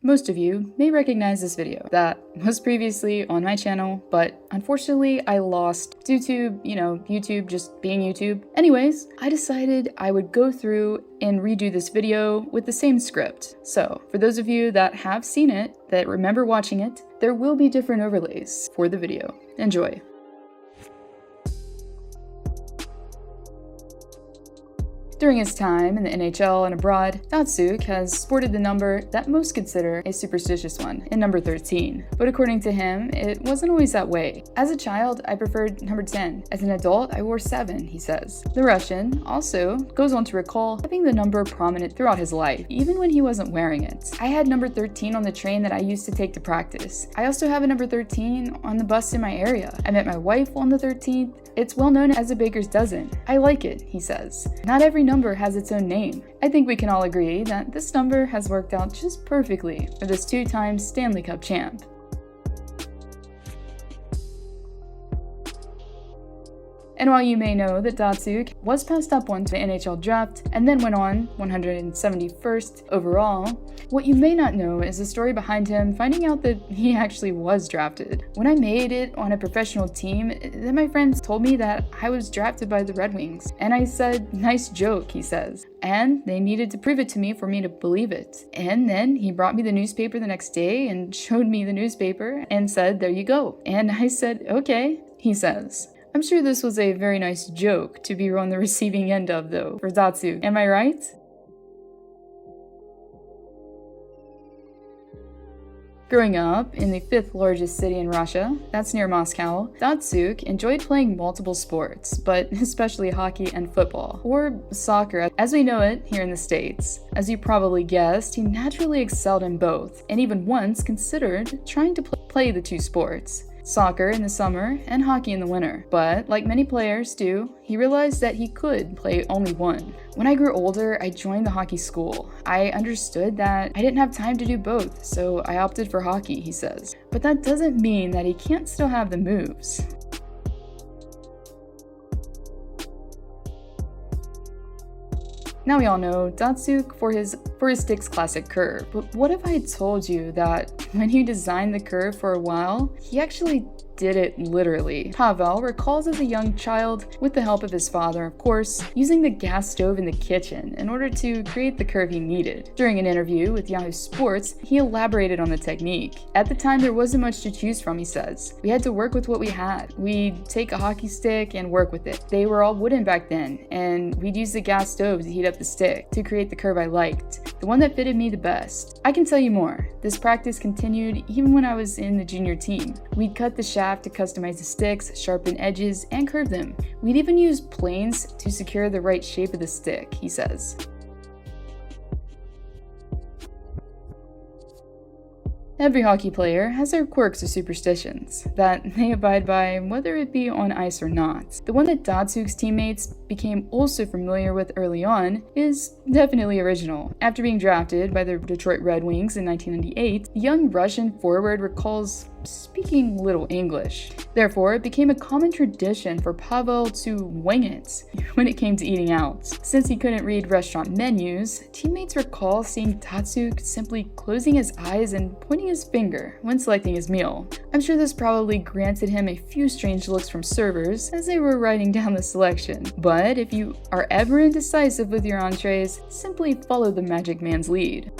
Most of you may recognize this video that was previously on my channel, but unfortunately I lost due to, YouTube just being YouTube. Anyways, I decided I would go through and redo this video with the same script. So, for those of you that have seen it, that remember watching it, there will be different overlays for the video. Enjoy. During his time in the NHL and abroad, Datsyuk has sported the number that most consider a superstitious one, in number 13. But according to him, it wasn't always that way. As a child, I preferred number 10. As an adult, I wore 7, he says. The Russian also goes on to recall having the number prominent throughout his life, even when he wasn't wearing it. I had number 13 on the train that I used to take to practice. I also have a number 13 on the bus in my area. I met my wife on the 13th. It's well known as a baker's dozen. I like it, he says. Not every number has its own name. I think we can all agree that this number has worked out just perfectly for this 2-time Stanley Cup champ. And while you may know that Datsyuk was passed up onto the NHL draft and then went on 171st overall, what you may not know is the story behind him finding out that he actually was drafted. When I made it on a professional team, then my friends told me that I was drafted by the Red Wings. And I said, "Nice joke," he says. And they needed to prove it to me for me to believe it. And then he brought me the newspaper the next day and showed me the newspaper and said, "There you go." And I said, "Okay," he says. I'm sure this was a very nice joke to be on the receiving end of, though, for Datsyuk. Am I right? Growing up in the 5th largest city in Russia, that's near Moscow, Datsyuk enjoyed playing multiple sports, but especially hockey and football, or soccer as we know it here in the States. As you probably guessed, he naturally excelled in both, and even once considered trying to play the two sports. Soccer in the summer and hockey in the winter. But like many players do, he realized that he could play only one. When I grew older, I joined the hockey school. I understood that I didn't have time to do both, so I opted for hockey, he says. But that doesn't mean that he can't still have the moves. Now we all know Datsyuk for his stick's classic curve, but what if I had told you that when he designed the curve for a while, he actually did it literally? Pavel recalls as a young child, with the help of his father of course, using the gas stove in the kitchen in order to create the curve he needed. During an interview with Yahoo Sports, he elaborated on the technique. At the time there wasn't much to choose from, he says. We had to work with what we had. We'd take a hockey stick and work with it. They were all wooden back then, and we'd use the gas stove to heat up the stick to create the curve I liked, the one that fitted me the best. I can tell you more. This practice continued even when I was in the junior team. We'd cut the shaft to customize the sticks, sharpen edges, and curve them. We'd even use planes to secure the right shape of the stick, he says. Every hockey player has their quirks or superstitions that they abide by whether it be on ice or not. The one that Datsyuk's teammates became also familiar with early on is definitely original. After being drafted by the Detroit Red Wings in 1998, the young Russian forward recalls speaking little English. Therefore, it became a common tradition for Pavel to wing it when it came to eating out. Since he couldn't read restaurant menus, teammates recall seeing Datsyuk simply closing his eyes and pointing his finger when selecting his meal. I'm sure this probably granted him a few strange looks from servers as they were writing down the selection. But if you are ever indecisive with your entrees, simply follow the magic man's lead.